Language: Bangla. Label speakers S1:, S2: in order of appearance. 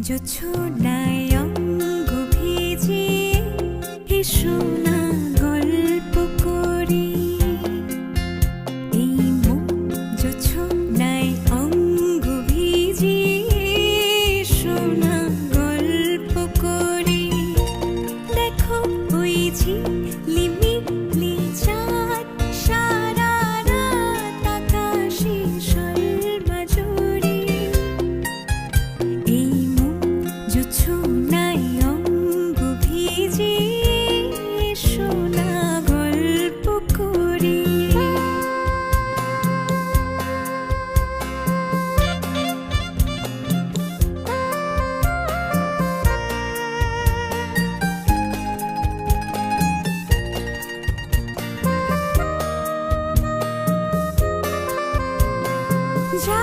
S1: জোছনায় অঙ্গ ভিজিয়ে এসো না গল্প করি। এই মন জোছনায় অঙ্গ ভিজিয়ে এসো না গল্প করি। দেখো ওই ঝিলিমিলি চাঁদ সারা রাত আকাশে সর্বজুড়ে। এই জোছনায় অঙ্গ ভিজিয়ে এসো না গল্প করি। যা